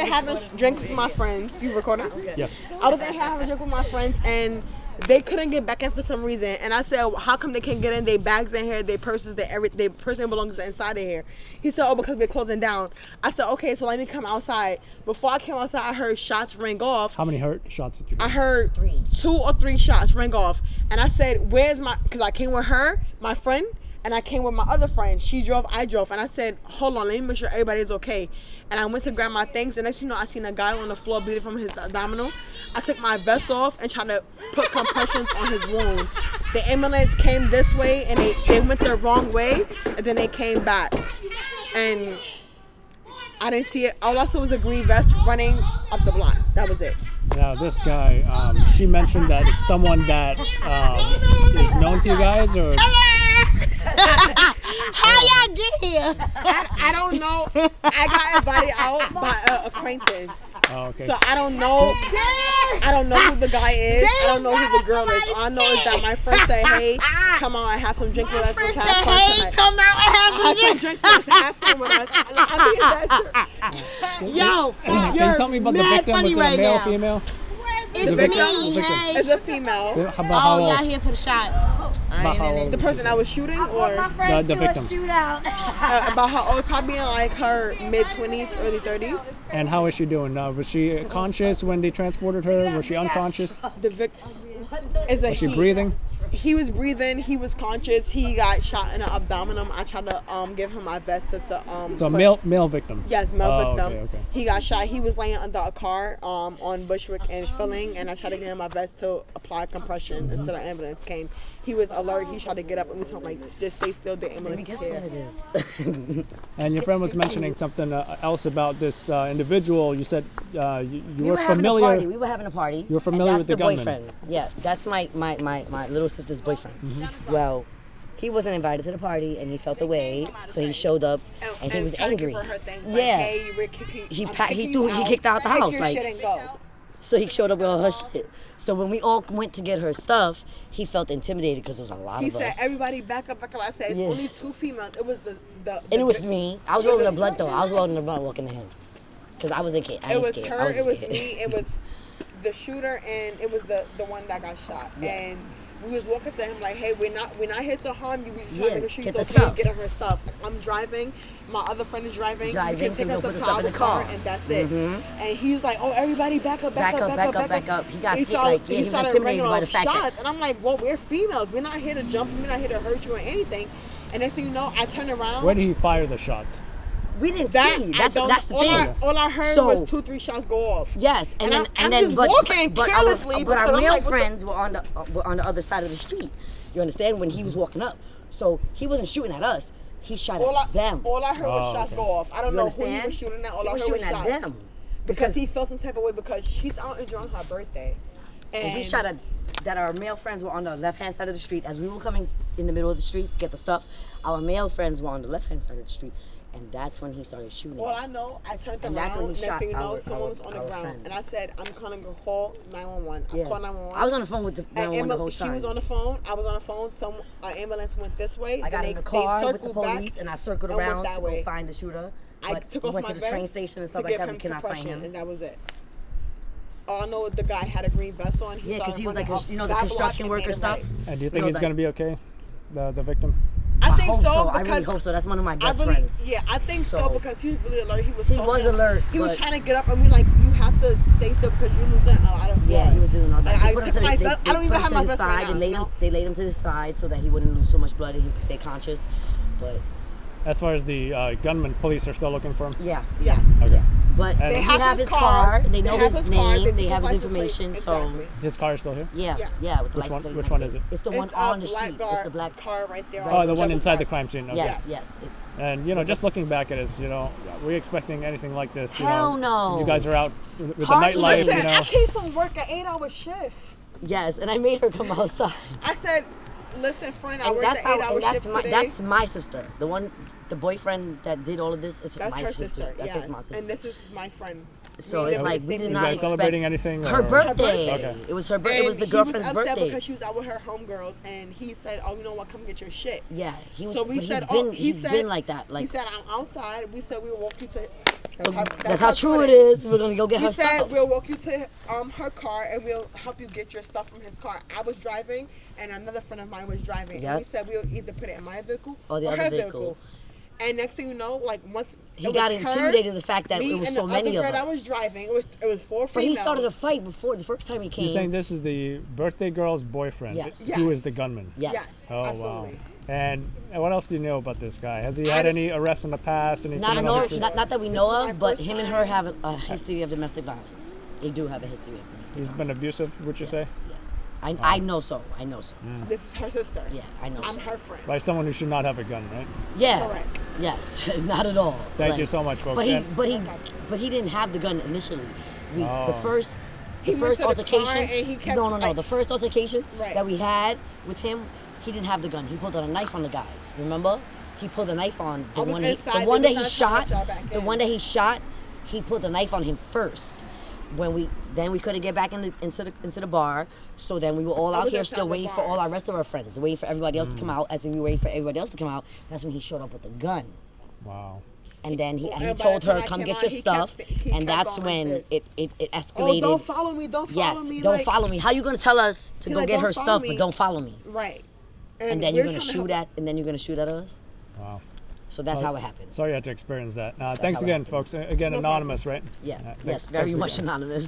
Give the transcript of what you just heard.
having drinks with my friends. You recording? Yes. I was in here having a drink with my friends, and they couldn't get back in for some reason. And I said, well, how come they can't get in? They bags in here, they purses, their personal belongings are inside of here. He said, oh, because we're closing down. I said, okay, so let me come outside. Before I came outside, I heard shots ring off. How many shots did you get? I heard 2 or 3 shots ring off. And I said, where's my, because I came with her, my friend, and I came with my other friend. She drove, I drove. And I said, hold on, let me make sure everybody's okay. And I went to grab my things. And next thing you know, I seen a guy on the floor bleeding from his abdominal. I took my vest off and tried to put compressions on his wound. The ambulance came this way, and they went the wrong way, and then they came back. And I didn't see it. All I saw was a green vest running up the block. That was it. Now, this guy, she mentioned that it's someone that is known to you guys, or? How y'all get here? I don't know. I got invited out by an acquaintance. Oh, okay. So I don't know. I don't know who the guy is. I don't know who the girl is. All I know is that my friend said, "Hey, come out and have some drink with us. Let's have fun tonight." Come out and have Have some drinks with us and have fun with us. Yo, Can you tell me about the victim? Was it a male, female? It's The me. victim? Hey. It's a female. How about how Oh, y'all old? here for the shots? About how old? The person I was shooting, or The victim. about how old? Probably in like her mid-20s, early 30s. And how is she doing? Was she conscious when they transported her? Was she unconscious? The victim is a Was she he. breathing? He was breathing. He was conscious. He got shot in the abdominal. I tried to give him my vest to So a male victim. Yes, male Oh, victim. okay. He got shot. He was laying under a car on Bushwick and Filling, and I tried to get him my vest to apply compression until the ambulance came. He was alert. He tried to get up and we told him like, just stay still. The ambulance is here. And your friend was mentioning something else about this individual. You said you We were were having a familiar. party. We were having a party. You were familiar and with the that's gunman. boyfriend. Yeah, that's my little sister's boyfriend. Well, he wasn't invited to the party, and he felt the way, so he showed up, and he was tried to angry. give her things, like, Yeah. hey, we're kicking, He I'm pa- he kicking threw- you he out. kicked her out the Take house, your like- shit and go. So he showed up with all her shit. So when we all went to get her stuff, he felt intimidated because there was a lot He of said, us. everybody back up, back up. I said, it's Yeah. only 2 females. It was the And it was me. I was rolling the blood though. I was rolling the blood walking to him. Because I wasn't scared. I It ain't was scared. her, I was it was scared. me, it was the shooter, and it was the one that got shot. Yeah. And we was walking to him like, hey, we're not here to harm you. We just Yeah, trying to make sure get you're the okay. stuff. Get her stuff. I'm driving. My other friend is driving. Driving, We can so take we'll us put to the stuff in the car. and that's it. Mhm. And he's like, oh, everybody back up, back up. He got He scared, started, like, yeah, he he was started intimidated ringing by off the fact that- shots, and I'm like, well, we're females. We're not here to jump. We're not here to hurt you or anything. And next thing you know, I turn around. Where did he fire the shots? We didn't that see. I don't. That's the all thing. all I heard So- was 2-3 shots go off. Yes, and And then I'm just walking carelessly, but our because I'm male like, what the- friends were on the other side of the street. You understand? When he was walking up, so he wasn't shooting at us. He shot at them. All I heard was Oh, shots okay. go off. I don't You know who he understand? was shooting at. All He I was heard was shooting shots. at them Because he felt some type of way because she's out enjoying her birthday. And he shot at that. Our male friends were on the left-hand side of the street. As we were coming in the middle of the street, get the stuff. Our male friends were on the left-hand side of the street, and that's when he started shooting. All I know, I turned And that's when around. he Next shot thing you know, our- someone was on the our ground, friend. and I said, "I'm calling to call 911." I Yeah. called 911. I was on the phone with the 911 the whole She time. was on the phone. I was on the phone. Some ambulance went this way. I got then in the they car with the circled back police, and I circled and went around that to way. go find the shooter. I But took we off went my to the train vest station and to stuff like give that. We him cannot find compression, him. and that was it. All I know is the guy had a green vest on. Yeah, because started he was like, running up you know, the that block construction and worker made a stuff. right. And do you You think know, he's like- going to be okay? The victim? I think hope so so. I because really hope so. That's one of my best I really, friends. Yeah, I think so, So- because he was really alert. He was He talking. was alert, He was but- trying to get up, and we like, you have to stay still because you're losing a lot of blood. Yeah, he was doing all that. Like, They I put him took to the- my they- vest. they I don't put even him have to my the vest right side. now. They laid you him. know? They laid him to the side so that he wouldn't lose so much blood and he could stay conscious. But As far as the gunman, police are still looking for him? yeah, Yes. Okay. but And- they have his car. They know his car, name. they They took have his license plate. information. Exactly. His car is still here? So yeah, Yes. yeah. With the Which license one- plate which and one everything. is it? It's the one It's on a the black street. car, It's the black. car right there. Oh, the one double inside the black. crime scene. Okay. Yes, yes. It's, And, just looking back at it, are we expecting anything like this? Hell no. You guys are out with the Party. nightlife, Listen, I came from work an 8-hour shift. yes, and I made her come outside. I said, listen, friend, I And worked that's an how. 8-hour And that's shift my. today. That's my sister. The boyfriend that did all of this is That's my her sister. sister, That's yes. my sister. And this is my friend. So We it's live in like the we same did You not guys expect celebrating anything? her or- birthday. Okay. It was her. And It was the girlfriend's he was upset birthday. because she was out with her homegirls, and he said, "Oh, you know what? Come get your shit." Yeah, he was. So we but said, he's been, "Oh, he he's said been like that. Like he said, I'm outside." We said we will walk you to That's how true it is. We're gonna go get He her said stuff. we'll walk you to her car and we'll help you get your stuff from his car. I was driving and another friend of mine was driving. Yep. And he said we'll either put it in my vehicle Or the or other her vehicle. And next thing you know, like once He it got was her, intimidated the fact that me it was and so the many other of girl that us. was driving. It was 4 But females. he started a fight before the first time he came. You're saying this is the birthday girl's boyfriend, Yes. who Yes. is the gunman. Yes. Yes, Oh absolutely. wow. And what else do you know about this guy? Has he had any arrests in the past? Any Not, criminal no, history? not that we This know is my of, but first him and time. her have a history of domestic violence. They do have a history of domestic He's violence. been abusive, would you say? Yes. I know so. I know so. This is her sister. Yeah, I know I'm so. her friend. By someone who should not have a gun, right? Yeah. Correct. Yes. Not at all. Thank you so much, folks. But he, And- but he didn't have the gun initially. The Oh. first He went to the altercation. car and he kept, no. like- The first altercation Right. that we had with him, he didn't have the gun. He pulled out a knife on the guys. Remember? He pulled a knife on I was inside, the one they that he was not trying shot. to let y'all back The in. one that he shot, he pulled a knife on him first. When we couldn't get back into the bar, so then we were all I out was here inside still the waiting for bar. all our rest of our friends, waiting for everybody else to come out. As we were waiting for everybody else to come out, that's when he showed up with the gun. Wow. And then he And by told the time her, I "Come came get out, your he stuff." kept he And kept that's going like when this. it Oh, escalated. don't follow me! Don't follow Yes, me! don't like, follow me. How you gonna tell us to He go like, get "Don't her follow stuff, me." but don't follow me? Right. And then we're you're gonna trying to shoot help- at us. Wow. So that's how it happened. Sorry you had to experience that. Thanks how it again, happened. folks. Again, No anonymous, right? Yeah. Thanks- Yes. Very thanks much again. anonymous.